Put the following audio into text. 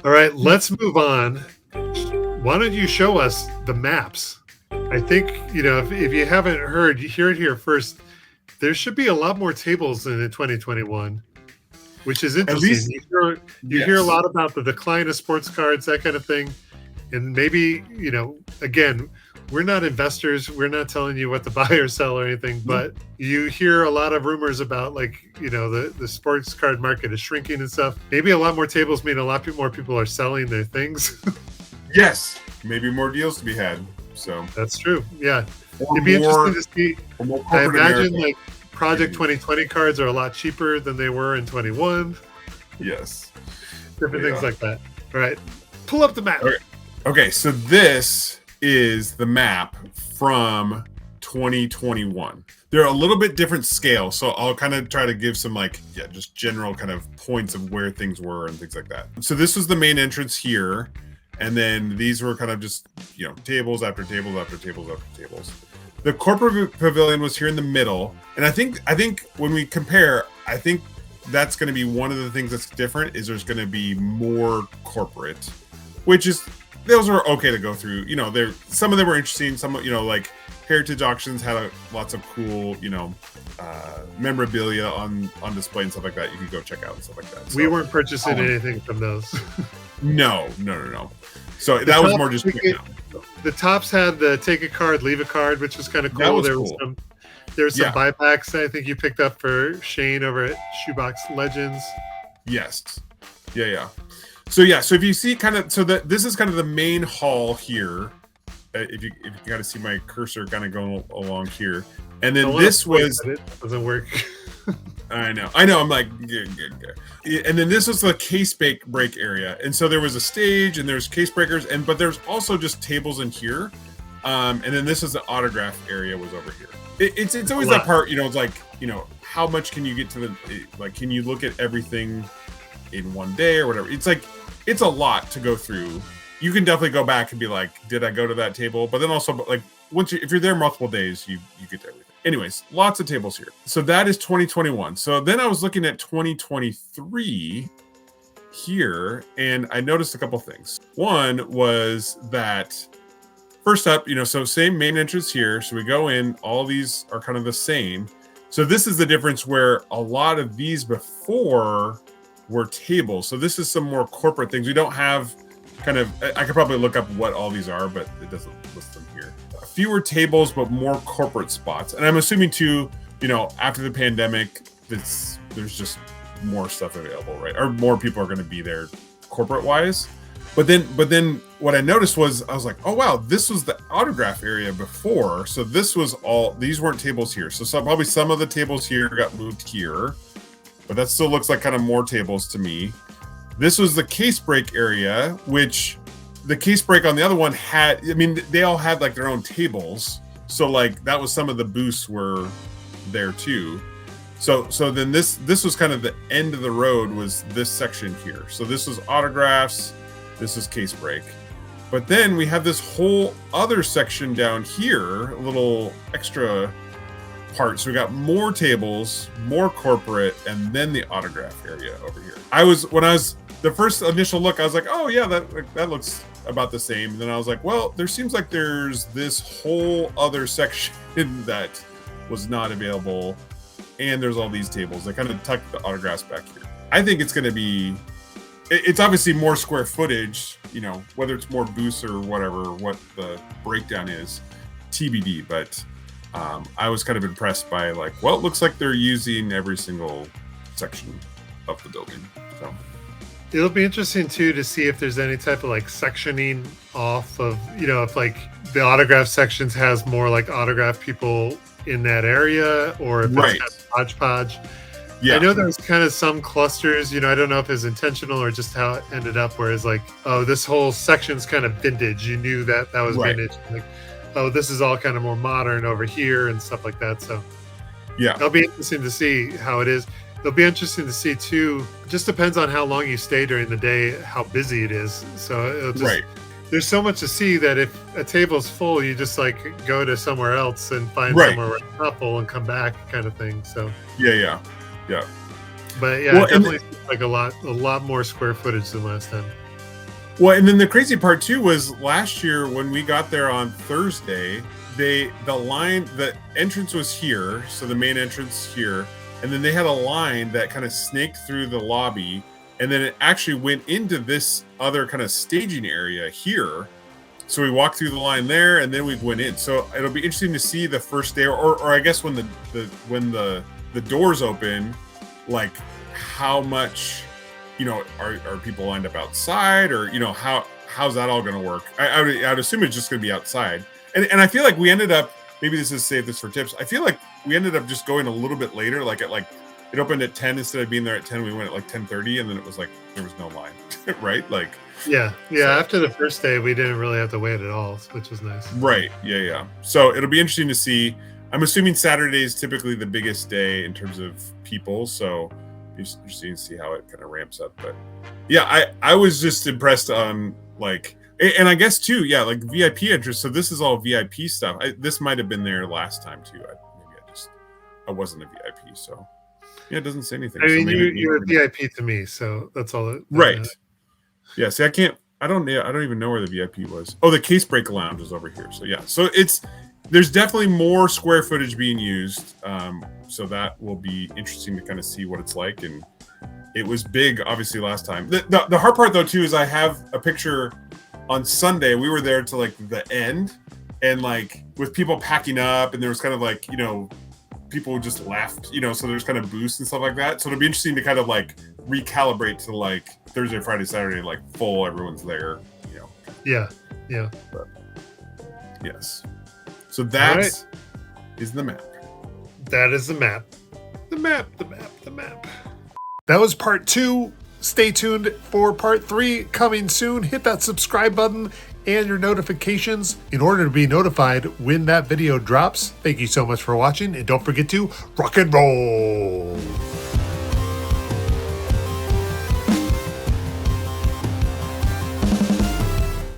All right, let's move on. Why don't you show us the maps? I think, if you haven't heard, you hear it here first. There should be a lot more tables than in 2021, which is At interesting. least, You hear a yes. lot about the decline of sports cards, that kind of thing. And maybe, again, we're not investors. We're not telling you what to buy or sell or anything, but you hear a lot of rumors about the sports card market is shrinking and stuff. Maybe a lot more tables mean a lot more people are selling their things. Yes. Maybe more deals to be had. So That's true. Yeah. or It'd be more, interesting to see. or more I corporate imagine America. Project 2020 cards are a lot cheaper than they were in 21. Yes. Different Yeah. things like that. All right. Pull up the map. Okay, so this is the map from 2021. They're a little bit different scale, so I'll kind of try to give some just general kind of points of where things were and things like that. So this was the main entrance here, and then these were kind of just tables after tables after tables after tables. The corporate pavilion was here in the middle, and I think when we compare, I think that's going to be one of the things that's different is there's going to be more corporate, which is those are okay to go through. Some of them were interesting. Some like Heritage Auctions had lots of cool memorabilia on display and stuff like that. You could go check out and stuff like that. So, We weren't purchasing anything from those. No. So that was more just the tops had the take a card, leave a card, which was kind of cool. That was there cool. was some buybacks I think you picked up for Shane over at Shoebox Legends. Yes. Yeah. So if you see this is kind of the main hall here. If you got to see my cursor kind of going along here, and then this was it doesn't work. I know. I'm like, good. And then this was the case break area, and so there was a stage, and there's case breakers, but there's also just tables in here, and then this is the autograph area was over here. It's always that part, it's like how much can you get to can you look at everything in one day or whatever? It's like it's a lot to go through. You can definitely go back and be like, did I go to that table? But then also if you're there multiple days, you get to everything. Anyways, lots of tables here. So that is 2021. So then I was looking at 2023 here, and I noticed a couple things. One was that first up, so same main entrance here. So we go in, all these are kind of the same. So this is the difference where a lot of these before were tables. So this is some more corporate things. We don't have I could probably look up what all these are, but it doesn't list them here. Fewer tables, but more corporate spots. And I'm assuming too, after the pandemic, there's just more stuff available, right? Or more people are going to be there corporate wise. But then what I noticed was I was like, oh wow, this was the autograph area before. So these weren't tables here. So probably some of the tables here got moved here, but that still looks like kind of more tables to me. This was the case break area, which the case break on the other one they all had their own tables. So that was some of the booths were there too. So then this was kind of the end of the road was this section here. So this was autographs, this is case break. But then we have this whole other section down here, a little extra part. So we got more tables, more corporate, and then the autograph area over here. The first initial look, I was like, oh yeah, that looks about the same. And then I was like, well, there seems like there's this whole other section that was not available, and there's all these tables. They kind of tucked the autographs back here. I think it's going to be, it's obviously more square footage, whether it's more booths or whatever, what the breakdown is, TBD. But I was kind of impressed by it looks like they're using every single section of the building. So. It'll be interesting too to see if there's any type of sectioning off of if the autograph sections has more autograph people in that area, or if it's kind of hodgepodge. Yeah. I know there's kind of some clusters, I don't know if it's intentional or just how it ended up, whereas this whole section's kind of vintage. You knew that was vintage. This is all kind of more modern over here and stuff like that. So yeah, it'll be interesting to see how it is. It'll be interesting to see too. Just depends on how long you stay during the day, how busy it is. So it'll just, there's so much to see that if a table's full, you just go to somewhere else and find somewhere where it's not full and come back, kind of thing. So yeah. But yeah, it definitely seems like a lot more square footage than last time. Well, and then the crazy part too was last year when we got there on Thursday, the entrance was here, so the main entrance here, and then they had a line that kind of snaked through the lobby, and then it actually went into this other kind of staging area here. So we walked through the line there, and then we went in. So it'll be interesting to see the first day, or I guess when the doors open, like how much, are people lined up outside, or how's that all going to work? I'd assume it's just going to be outside, and I feel like we ended up, maybe this is save this for tips. I feel like we ended up just going a little bit later, like it opened at 10 instead of being there at 10. We went at like 10:30, and then it was like there was no line, right? Like. Yeah. So. After the first day, we didn't really have to wait at all, which was nice. Right. Yeah. So it'll be interesting to see. I'm assuming Saturday is typically the biggest day in terms of people. So it's interesting to see how it kind of ramps up. But yeah, I was just impressed on and I guess too, yeah, like VIP interest. So this is all VIP stuff. This might have been there last time too. I wasn't a VIP. So yeah, it doesn't say anything. I mean, you're a VIP to me. So that's all. Right. Yeah, see, I don't even know where the VIP was. Oh, the Case Break Lounge is over here. So yeah, so there's definitely more square footage being used. So that will be interesting to kind of see what it's like. And it was big, obviously, last time. The hard part though too is I have a picture on Sunday. We were there to like the end, and like with people packing up, and there was kind of like people just left, so there's kind of boosts and stuff like that. So it'll be interesting to kind of like recalibrate to like Thursday, Friday, Saturday, like full, everyone's there, Yeah. But, yes. So that is the map. That is the map. The map. That was part 2. Stay tuned for part 3 coming soon. Hit that subscribe button and your notifications in order to be notified when that video drops. Thank you so much for watching, and don't forget to rock and roll.